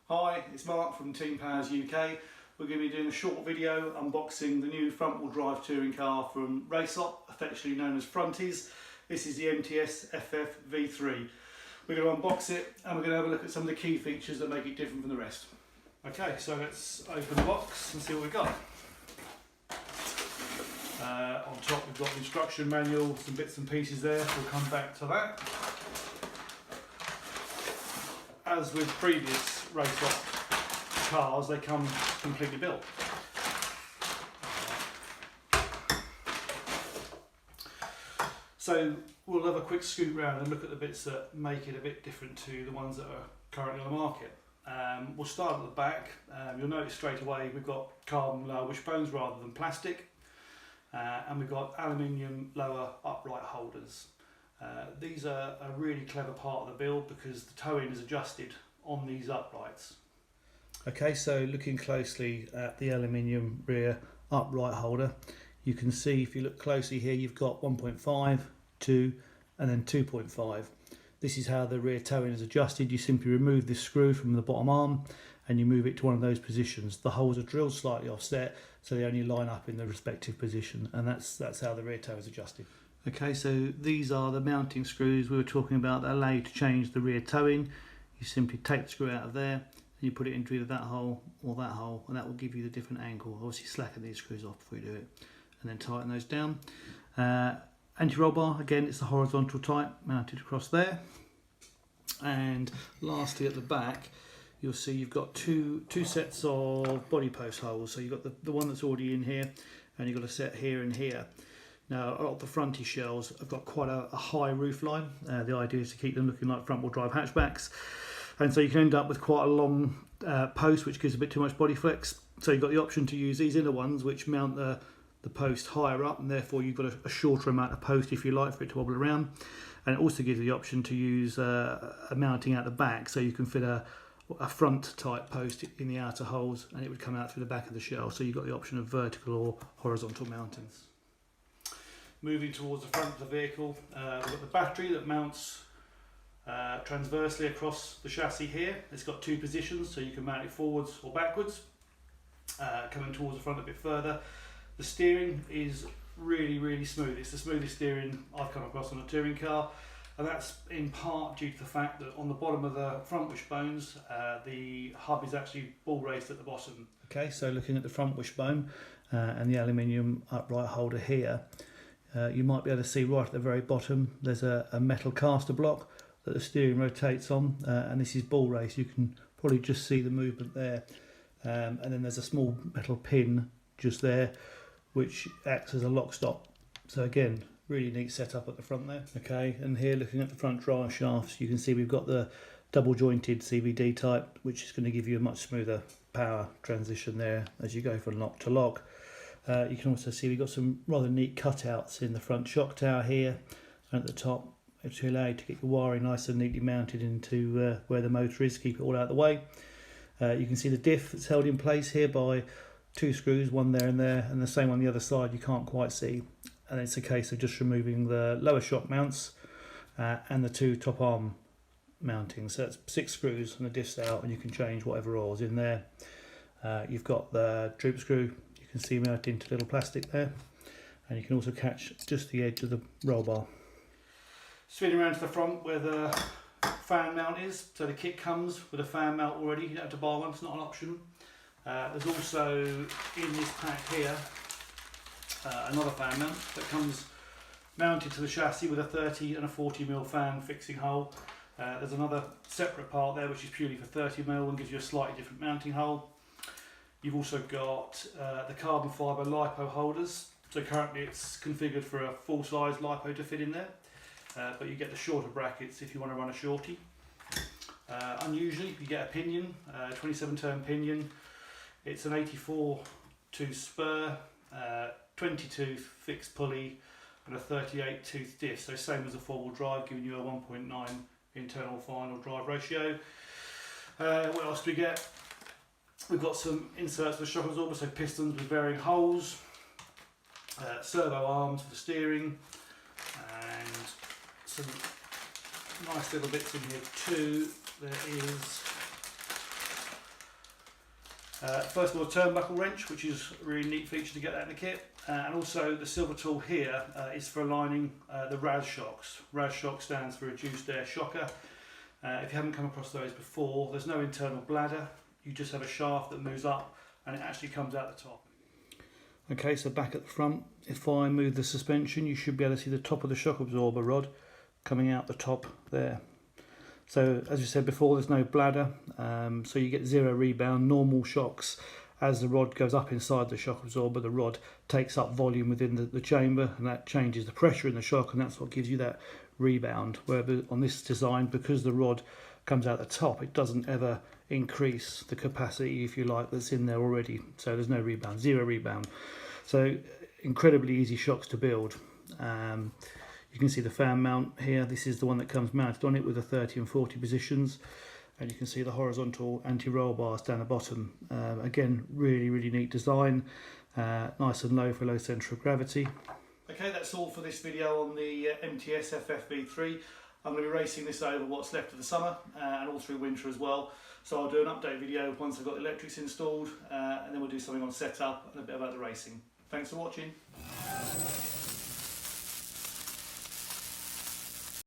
Hi, it's Mark from Team Powers UK. We're going to be doing a short video unboxing the new front wheel drive touring car from Race Opt, affectionately known as Fronties. This is the MTS FF V3. We're going to unbox it and we're going to have a look at some of the key features that make it different from the rest. Okay, so let's open the box and see what we've got. On top we've got the instruction manual, some bits and pieces there, we'll come back to that. As with previous Race Opt cars, they come completely built. So we'll have a quick scoot round and look at the bits that make it a bit different to the ones that are currently on the market. We'll start at the back. You'll notice straight away we've got carbon lower wishbones rather than plastic, and we've got aluminium lower upright holders. These are a really clever part of the build because the towing is adjusted on these uprights. Okay, so looking closely at the aluminium rear upright holder, you can see if you look closely here you've got 1.5, 2 and then 2.5. This is how the rear towing is adjusted. You simply remove this screw from the bottom arm and you move it to one of those positions. The holes are drilled slightly offset so they only line up in the respective position, and that's how the rear tow is adjusted. Okay, so these are the mounting screws we were talking about that allow you to change the rear towing. You simply take the screw out of there and you put it into either that hole or that hole, and that will give you the different angle. Obviously slacken these screws off before you do it and then tighten those down. Anti-roll bar, again it's the horizontal type mounted across there. And lastly at the back you'll see you've got two sets of body post holes. So you've got the one that's already in here and you've got a set here and here. Now, a lot of the fronty shells have got quite a high roof line. The idea is to keep them looking like front wheel drive hatchbacks, and so you can end up with quite a long post which gives a bit too much body flex. So you've got the option to use these inner ones which mount the post higher up, and therefore you've got a shorter amount of post if you like for it to wobble around. And it also gives you the option to use a mounting out the back, so you can fit a front type post in the outer holes and it would come out through the back of the shell. So you've got the option of vertical or horizontal mountings. Moving towards the front of the vehicle, we've got the battery that mounts transversely across the chassis here. It's got two positions, so you can mount it forwards or backwards. Coming towards the front a bit further, the steering is really smooth. It's the smoothest steering I've come across on a touring car, and that's in part due to the fact that on the bottom of the front wishbones, the hub is actually ball raised at the bottom. Okay, so looking at the front wishbone and the aluminium upright holder here, you might be able to see right at the very bottom there's a metal caster block that the steering rotates on, and this is ball raised. You can probably just see the movement there, and then there's a small metal pin just there which acts as a lock stop. So again, really neat setup at the front there. Okay, and here looking at the front drive shafts, you can see we've got the double jointed CVD type, which is going to give you a much smoother power transition there as you go from lock to lock. You can also see we've got some rather neat cutouts in the front shock tower here and at the top to allow you to get your wiring nice and neatly mounted into where the motor is, keep it all out of the way. You can see the diff that's held in place here by two screws, one there, and the same on the other side you can't quite see. And it's a case of just removing the lower shock mounts and the two top arm mountings. So that's 6 screws and the diff's out, and you can change whatever oil's in there. You've got the droop screw, you can see mounted into little plastic there, and you can also catch just the edge of the roll bar. Spinning around to the front where the fan mount is, so the kit comes with a fan mount already. You don't have to buy one, it's not an option. There's also in this pack here another fan mount that comes mounted to the chassis with a 30 and a 40mm fan fixing hole. There's another separate part there which is purely for 30mm and gives you a slightly different mounting hole. You've also got the carbon fibre LiPo holders. So currently it's configured for a full-size LiPo to fit in there, but you get the shorter brackets if you want to run a shorty. Unusually you get a pinion, 27 turn pinion. It's an 84 tooth spur, 20 tooth fixed pulley and a 38 tooth diff, so same as a 4-wheel drive, giving you a 1.9 internal final drive ratio. What else do we get? We've got some inserts for the shock absorber, so pistons with varying holes, servo arms for the steering, and some nice little bits in here too. There is First of all, a turnbuckle wrench, which is a really neat feature to get that in the kit, and also the silver tool here is for aligning the RAS shocks. RAS shock stands for reduced air shocker. If you haven't come across those before, there's no internal bladder, you just have a shaft that moves up and it actually comes out the top. Okay, so back at the front, if I move the suspension, you should be able to see the top of the shock absorber rod coming out the top there. So as you said before, there's no bladder, so you get zero rebound. Normal shocks, as the rod goes up inside the shock absorber, the rod takes up volume within the chamber, and that changes the pressure in the shock, and that's what gives you that rebound. Whereas on this design, because the rod comes out the top, it doesn't ever increase the capacity, if you like, that's in there already. So there's no rebound, zero rebound. So incredibly easy shocks to build. You can see the fan mount here. This is the one that comes mounted on it with the 30 and 40 positions, and you can see the horizontal anti-roll bars down the bottom. Again, really neat design, nice and low for low centre of gravity. Okay, that's all for this video on the MTS FF V3. I'm going to be racing this over what's left of the summer and all through winter as well. So I'll do an update video once I've got the electrics installed, and then we'll do something on setup and a bit about the racing. Thanks for watching.